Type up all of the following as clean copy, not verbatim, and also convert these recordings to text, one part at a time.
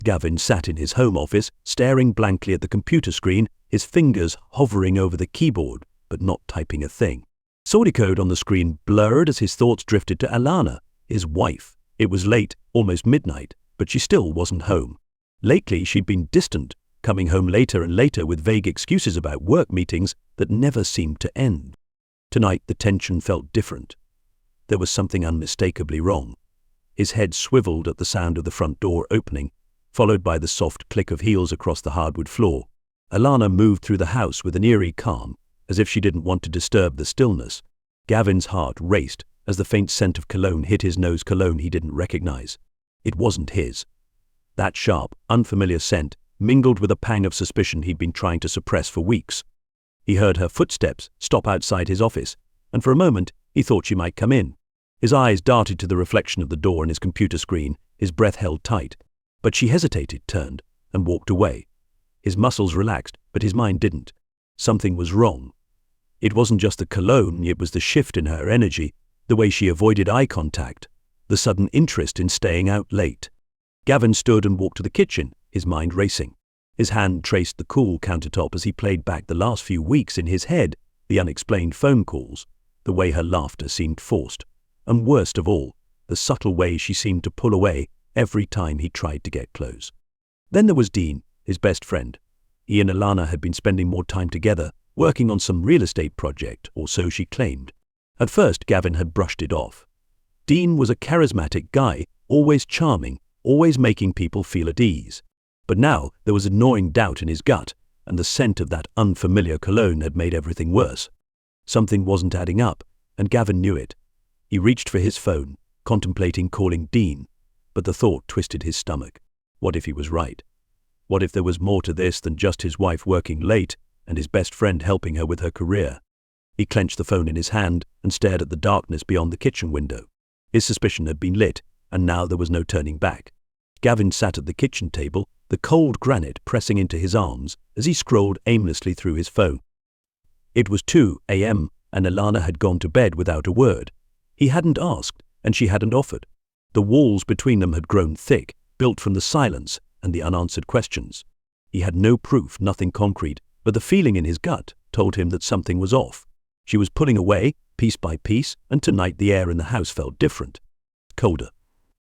Gavin sat in his home office, staring blankly at the computer screen, his fingers hovering over the keyboard, but not typing a thing. Saudi code on the screen blurred as his thoughts drifted to Alana, his wife. It was late, almost midnight, but she still wasn't home. Lately, she'd been distant, coming home later and later with vague excuses about work meetings that never seemed to end. Tonight, the tension felt different. There was something unmistakably wrong. His head swiveled at the sound of the front door opening, followed by the soft click of heels across the hardwood floor. Alana moved through the house with an eerie calm, as if she didn't want to disturb the stillness. Gavin's heart raced as the faint scent of cologne hit his nose, cologne he didn't recognize. It wasn't his. That sharp, unfamiliar scent mingled with a pang of suspicion he'd been trying to suppress for weeks. He heard her footsteps stop outside his office, and for a moment he thought she might come in. His eyes darted to the reflection of the door on his computer screen, his breath held tight. But she hesitated, turned, and walked away. His muscles relaxed, but his mind didn't. Something was wrong. It wasn't just the cologne, it was the shift in her energy, the way she avoided eye contact, the sudden interest in staying out late. Gavin stood and walked to the kitchen, his mind racing. His hand traced the cool countertop as he played back the last few weeks in his head, the unexplained phone calls, the way her laughter seemed forced, and worst of all, the subtle way she seemed to pull away every time he tried to get close. Then there was Dean, his best friend. He and Alana had been spending more time together, working on some real estate project, or so she claimed. At first, Gavin had brushed it off. Dean was a charismatic guy, always charming, always making people feel at ease. But now there was a gnawing doubt in his gut, and the scent of that unfamiliar cologne had made everything worse. Something wasn't adding up, and Gavin knew it. He reached for his phone, contemplating calling Dean, but the thought twisted his stomach. What if he was right? What if there was more to this than just his wife working late and his best friend helping her with her career? He clenched the phone in his hand and stared at the darkness beyond the kitchen window. His suspicion had been lit, and now there was no turning back. Gavin sat at the kitchen table, the cold granite pressing into his arms as he scrolled aimlessly through his phone. It was 2 a.m., and Alana had gone to bed without a word. He hadn't asked, and she hadn't offered. The walls between them had grown thick, built from the silence and the unanswered questions. He had no proof, nothing concrete, but the feeling in his gut told him that something was off. She was pulling away, piece by piece, and tonight the air in the house felt different. Colder.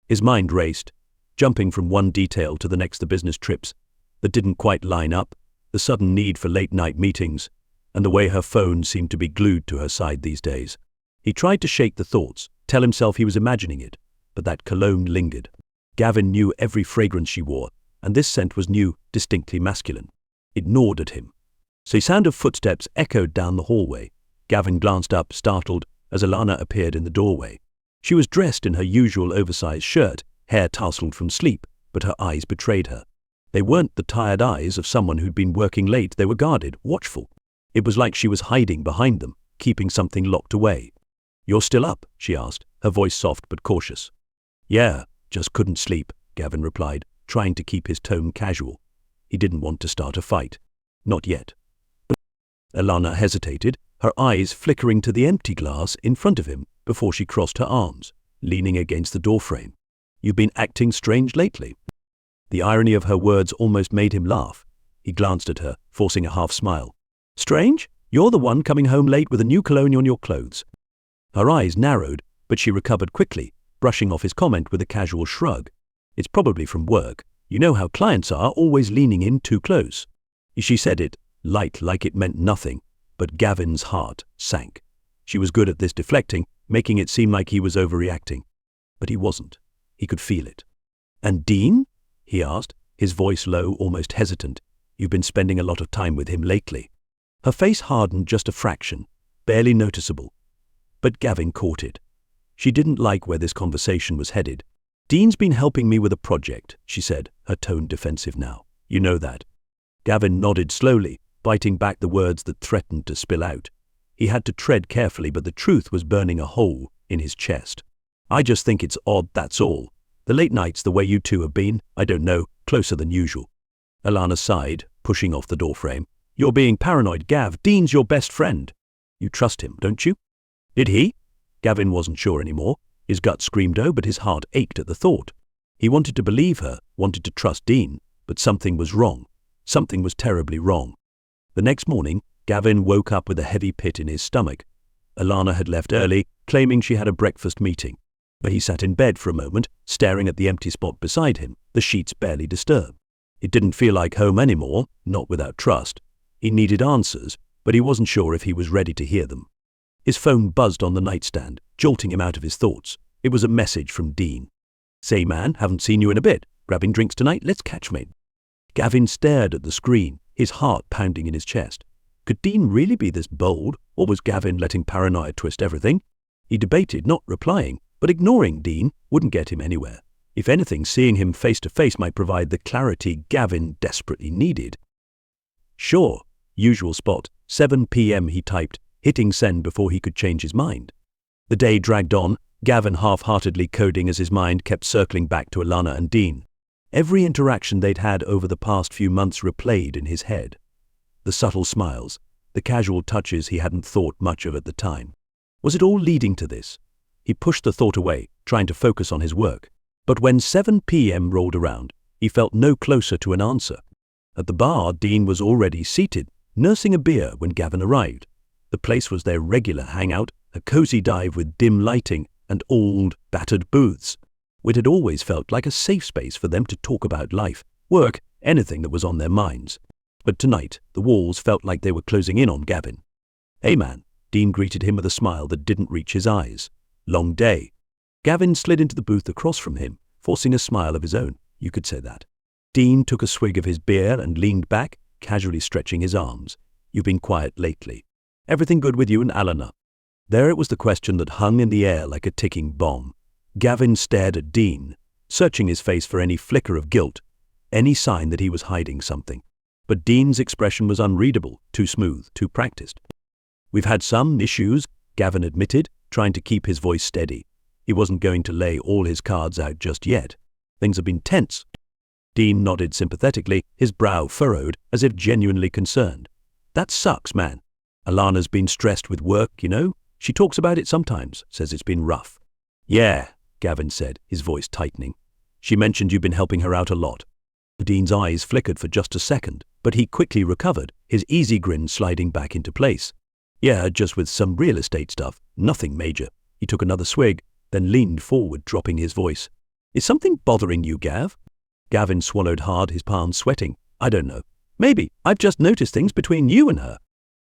His mind raced, jumping from one detail to the next, the business trips that didn't quite line up, the sudden need for late-night meetings, and the way her phone seemed to be glued to her side these days. He tried to shake the thoughts, tell himself he was imagining it, but that cologne lingered. Gavin knew every fragrance she wore, and this scent was new, distinctly masculine. It gnawed at him. So the sound of footsteps echoed down the hallway. Gavin glanced up, startled, as Alana appeared in the doorway. She was dressed in her usual oversized shirt, hair tousled from sleep, but her eyes betrayed her. They weren't the tired eyes of someone who'd been working late, they were guarded, watchful. It was like she was hiding behind them, keeping something locked away. "You're still up?" she asked, her voice soft but cautious. "Yeah, just couldn't sleep," Gavin replied, trying to keep his tone casual. He didn't want to start a fight. Not yet. Alana hesitated, her eyes flickering to the empty glass in front of him before she crossed her arms, leaning against the doorframe. "You've been acting strange lately." The irony of her words almost made him laugh. He glanced at her, forcing a half smile. "Strange? You're the one coming home late with a new cologne on your clothes." Her eyes narrowed, but she recovered quickly, brushing off his comment with a casual shrug. "It's probably from work. You know how clients are, always leaning in too close." She said it, light like it meant nothing, but Gavin's heart sank. She was good at this deflecting, making it seem like he was overreacting. But he wasn't. He could feel it. "And Dean?" he asked, his voice low, almost hesitant. "You've been spending a lot of time with him lately." Her face hardened just a fraction, barely noticeable. But Gavin caught it. She didn't like where this conversation was headed. "Dean's been helping me with a project," she said, her tone defensive now. "You know that." Gavin nodded slowly, biting back the words that threatened to spill out. He had to tread carefully, but the truth was burning a hole in his chest. "I just think it's odd, that's all. The late nights, the way you two have been, I don't know, closer than usual." Alana sighed, pushing off the doorframe. "You're being paranoid, Gav. Dean's your best friend. You trust him, don't you?" "Did he?" Gavin wasn't sure anymore. His gut screamed "oh," but his heart ached at the thought. He wanted to believe her, wanted to trust Dean, but something was wrong. Something was terribly wrong. The next morning, Gavin woke up with a heavy pit in his stomach. Alana had left early, claiming she had a breakfast meeting. But he sat in bed for a moment, staring at the empty spot beside him, the sheets barely disturbed. It didn't feel like home anymore, not without trust. He needed answers, but he wasn't sure if he was ready to hear them. His phone buzzed on the nightstand, jolting him out of his thoughts. It was a message from Dean. "Say man, haven't seen you in a bit. Grabbing drinks tonight? Let's catch mate." Gavin stared at the screen, his heart pounding in his chest. Could Dean really be this bold, or was Gavin letting paranoia twist everything? He debated not replying, but ignoring Dean wouldn't get him anywhere. If anything, seeing him face to face might provide the clarity Gavin desperately needed. "Sure, usual spot, 7 p.m. he typed, hitting send before he could change his mind. The day dragged on, Gavin half-heartedly coding as his mind kept circling back to Alana and Dean. Every interaction they'd had over the past few months replayed in his head. The subtle smiles, the casual touches he hadn't thought much of at the time. Was it all leading to this? He pushed the thought away, trying to focus on his work. But when 7 p.m. rolled around, he felt no closer to an answer. At the bar, Dean was already seated, nursing a beer when Gavin arrived. The place was their regular hangout, a cozy dive with dim lighting and old, battered booths. It had always felt like a safe space for them to talk about life, work, anything that was on their minds. But tonight, the walls felt like they were closing in on Gavin. "Hey man," Dean greeted him with a smile that didn't reach his eyes. "Long day." Gavin slid into the booth across from him, forcing a smile of his own. You could say that. Dean took a swig of his beer and leaned back, casually stretching his arms. "You've been quiet lately. Everything good with you and Alana?" There it was, the question that hung in the air like a ticking bomb. Gavin stared at Dean, searching his face for any flicker of guilt, any sign that he was hiding something. But Dean's expression was unreadable, too smooth, too practiced. "We've had some issues," Gavin admitted, trying to keep his voice steady. He wasn't going to lay all his cards out just yet. "Things have been tense." Dean nodded sympathetically, his brow furrowed, as if genuinely concerned. "That sucks, man. Alana's been stressed with work, you know. She talks about it sometimes, says it's been rough." "Yeah," Gavin said, his voice tightening. "She mentioned you've been helping her out a lot." Dean's eyes flickered for just a second, but he quickly recovered, his easy grin sliding back into place. "Yeah, just with some real estate stuff, nothing major." He took another swig, then leaned forward, dropping his voice. "Is something bothering you, Gav?" Gavin swallowed hard, his palms sweating. "I don't know. Maybe I've just noticed things between you and her."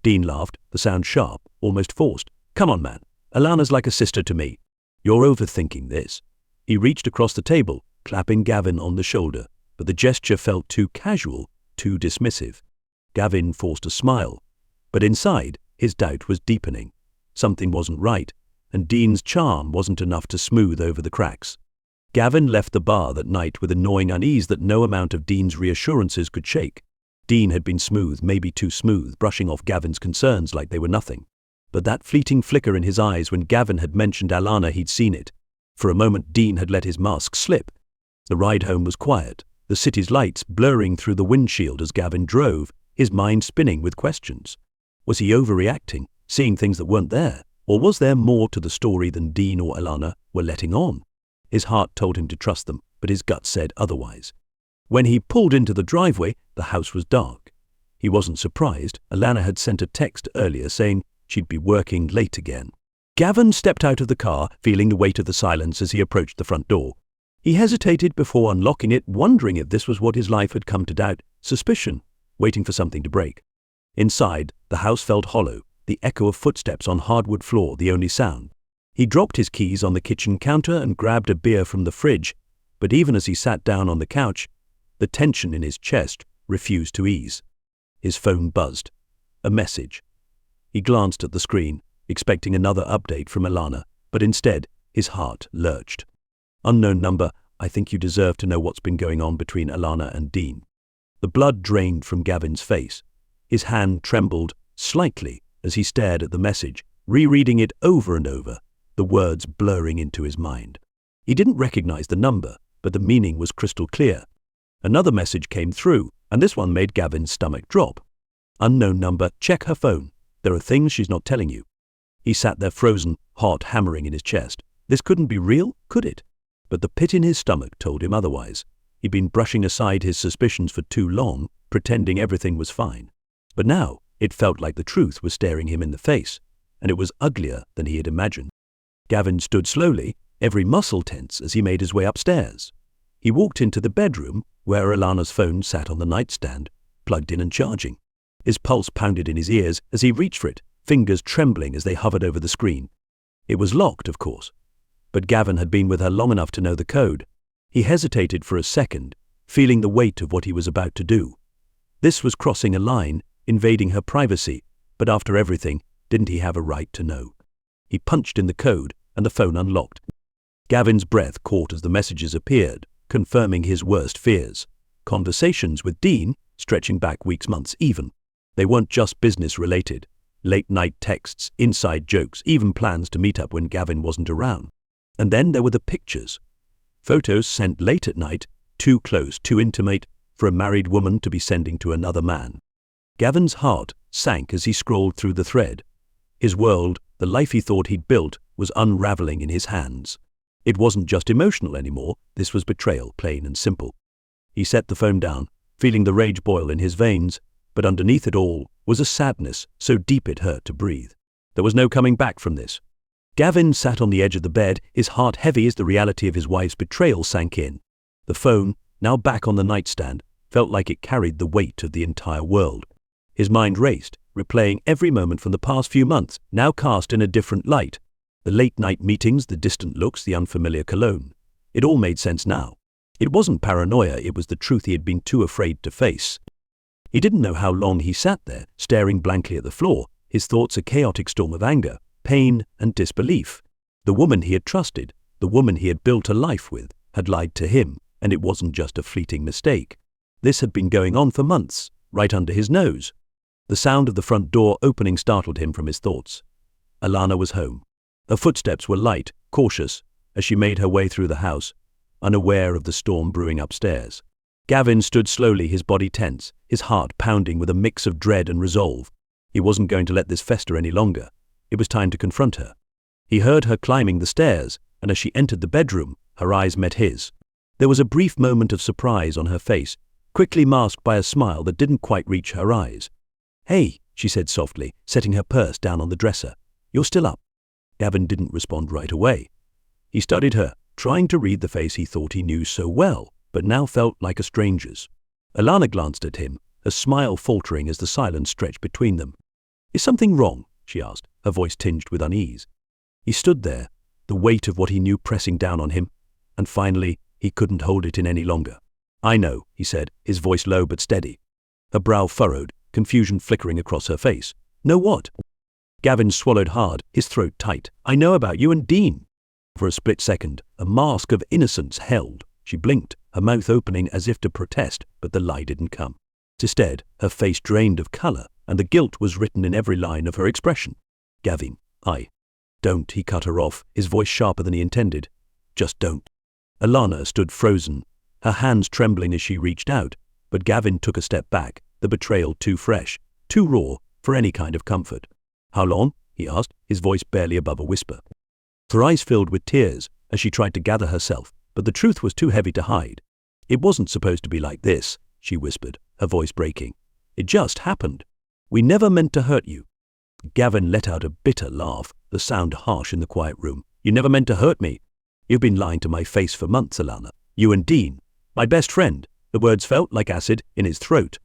Dean laughed, the sound sharp, almost forced. "Come on, man. Alana's like a sister to me. You're overthinking this." He reached across the table, clapping Gavin on the shoulder, but the gesture felt too casual, too dismissive. Gavin forced a smile, but inside, his doubt was deepening. Something wasn't right, and Dean's charm wasn't enough to smooth over the cracks. Gavin left the bar that night with a gnawing unease that no amount of Dean's reassurances could shake. Dean had been smooth, maybe too smooth, brushing off Gavin's concerns like they were nothing. But that fleeting flicker in his eyes when Gavin had mentioned Alana, he'd seen it. For a moment, Dean had let his mask slip. The ride home was quiet, the city's lights blurring through the windshield as Gavin drove, his mind spinning with questions. Was he overreacting, seeing things that weren't there? Or was there more to the story than Dean or Alana were letting on? His heart told him to trust them, but his gut said otherwise. When he pulled into the driveway, the house was dark. He wasn't surprised. Alana had sent a text earlier saying she'd be working late again. Gavin stepped out of the car, feeling the weight of the silence as he approached the front door. He hesitated before unlocking it, wondering if this was what his life had come to doubt, suspicion, waiting for something to break. Inside, the house felt hollow, the echo of footsteps on hardwood floor the only sound. He dropped his keys on the kitchen counter and grabbed a beer from the fridge, but even as he sat down on the couch, the tension in his chest refused to ease. His phone buzzed. A message. He glanced at the screen, expecting another update from Alana, but instead, his heart lurched. "Unknown number, I think you deserve to know what's been going on between Alana and Dean." The blood drained from Gavin's face. His hand trembled slightly as he stared at the message, rereading it over and over, the words blurring into his mind. He didn't recognize the number, but the meaning was crystal clear. Another message came through, and this one made Gavin's stomach drop. "Unknown number, check her phone. There are things she's not telling you." He sat there frozen, heart hammering in his chest. This couldn't be real, could it? But the pit in his stomach told him otherwise. He'd been brushing aside his suspicions for too long, pretending everything was fine. But now, it felt like the truth was staring him in the face, and it was uglier than he had imagined. Gavin stood slowly, every muscle tense as he made his way upstairs. He walked into the bedroom, where Alana's phone sat on the nightstand, plugged in and charging. His pulse pounded in his ears as he reached for it, fingers trembling as they hovered over the screen. It was locked, of course, but Gavin had been with her long enough to know the code. He hesitated for a second, feeling the weight of what he was about to do. This was crossing a line, invading her privacy, but after everything, didn't he have a right to know? He punched in the code, and the phone unlocked. Gavin's breath caught as the messages appeared, confirming his worst fears. Conversations with Dean, stretching back weeks, months even. They weren't just business-related. Late-night texts, inside jokes, even plans to meet up when Gavin wasn't around. And then there were the pictures. Photos sent late at night, too close, too intimate, for a married woman to be sending to another man. Gavin's heart sank as he scrolled through the thread. His world, the life he thought he'd built, was unraveling in his hands. It wasn't just emotional anymore, this was betrayal, plain and simple. He set the phone down, feeling the rage boil in his veins, but underneath it all was a sadness so deep it hurt to breathe. There was no coming back from this. Gavin sat on the edge of the bed, his heart heavy as the reality of his wife's betrayal sank in. The phone, now back on the nightstand, felt like it carried the weight of the entire world. His mind raced, replaying every moment from the past few months, now cast in a different light. The late-night meetings, the distant looks, the unfamiliar cologne. It all made sense now. It wasn't paranoia, it was the truth he had been too afraid to face. He didn't know how long he sat there, staring blankly at the floor, his thoughts a chaotic storm of anger, pain, and disbelief. The woman he had trusted, the woman he had built a life with, had lied to him, and it wasn't just a fleeting mistake. This had been going on for months, right under his nose. The sound of the front door opening startled him from his thoughts. Alana was home. Her footsteps were light, cautious, as she made her way through the house, unaware of the storm brewing upstairs. Gavin stood slowly, his body tense, his heart pounding with a mix of dread and resolve. He wasn't going to let this fester any longer. It was time to confront her. He heard her climbing the stairs, and as she entered the bedroom, her eyes met his. There was a brief moment of surprise on her face, quickly masked by a smile that didn't quite reach her eyes. "Hey," she said softly, setting her purse down on the dresser. "You're still up?" Gavin didn't respond right away. He studied her, trying to read the face he thought he knew so well, but now felt like a stranger's. Alana glanced at him, a smile faltering as the silence stretched between them. "Is something wrong?" she asked, her voice tinged with unease. He stood there, the weight of what he knew pressing down on him, and finally he couldn't hold it in any longer. "I know," he said, his voice low but steady. Her brow furrowed, confusion flickering across her face. "Know what?" Gavin swallowed hard, his throat tight. "I know about you and Dean." For a split second, a mask of innocence held. She blinked, her mouth opening as if to protest, but the lie didn't come. Instead, her face drained of color, and the guilt was written in every line of her expression. "Gavin, don't," he cut her off, his voice sharper than he intended. "Just don't." Alana stood frozen, her hands trembling as she reached out, but Gavin took a step back, the betrayal too fresh, too raw for any kind of comfort. "How long?" he asked, his voice barely above a whisper. Her eyes filled with tears as she tried to gather herself, but the truth was too heavy to hide. "It wasn't supposed to be like this," she whispered, her voice breaking. "It just happened. We never meant to hurt you." Gavin let out a bitter laugh, the sound harsh in the quiet room. "You never meant to hurt me. You've been lying to my face for months, Alana. You and Dean, my best friend." The words felt like acid in his throat.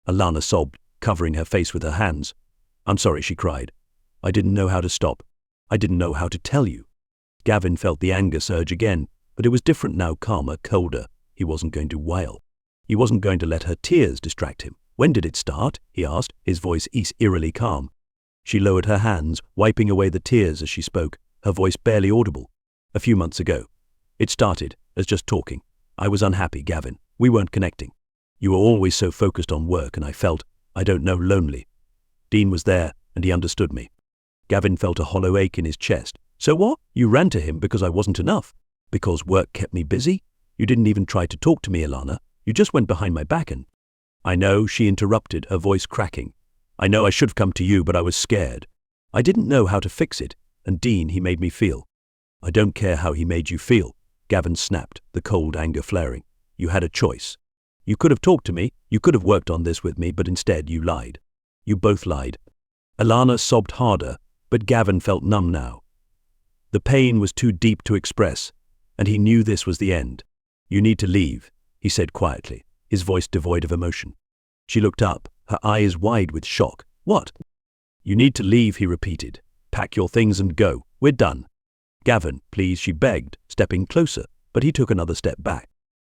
Alana sobbed, covering her face with her hands. "I'm sorry," she cried. "I didn't know how to stop. I didn't know how to tell you." Gavin felt the anger surge again, but it was different now, calmer, colder. He wasn't going to wail. He wasn't going to let her tears distract him. "When did it start?" he asked, his voice eerily calm. She lowered her hands, wiping away the tears as she spoke, her voice barely audible. "A few months ago. It started as just talking. I was unhappy, Gavin. We weren't connecting. You were always so focused on work, and I felt, I don't know, lonely. Dean was there, and he understood me." Gavin felt a hollow ache in his chest. "So what? You ran to him because I wasn't enough? Because work kept me busy? You didn't even try to talk to me, Alana. You just went behind my back and—" "I know," she interrupted, her voice cracking. "I know I should have come to you, but I was scared. I didn't know how to fix it, and Dean, he made me feel. I don't care how he made you feel. Gavin snapped, the cold anger flaring. You had a choice. You could have talked to me, you could have worked on this with me, but instead you lied. You both lied. Alana sobbed harder, but Gavin felt numb now. The pain was too deep to express, and he knew this was the end. You need to leave, he said quietly, his voice devoid of emotion. She looked up, her eyes wide with shock. What? You need to leave, he repeated. Pack your things and go. We're done. Gavin, please, she begged, stepping closer, but he took another step back.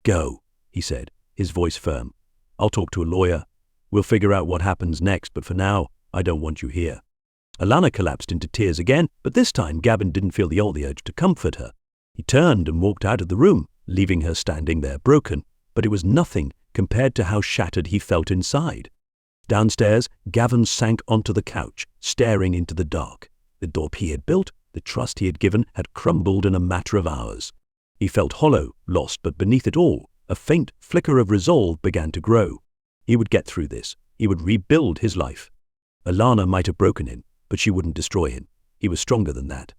Go, he said, his voice firm. I'll talk to a lawyer. We'll figure out what happens next, but for now, I don't want you here. Alana collapsed into tears again, but this time Gavin didn't feel the urge to comfort her. He turned and walked out of the room, leaving her standing there broken, but it was nothing compared to how shattered he felt inside. Downstairs, Gavin sank onto the couch, staring into the dark. The dorp he had built, the trust he had given, had crumbled in a matter of hours. He felt hollow, lost, but beneath it all, a faint flicker of resolve began to grow. He would get through this. He would rebuild his life. Alana might have broken him, but she wouldn't destroy him. He was stronger than that.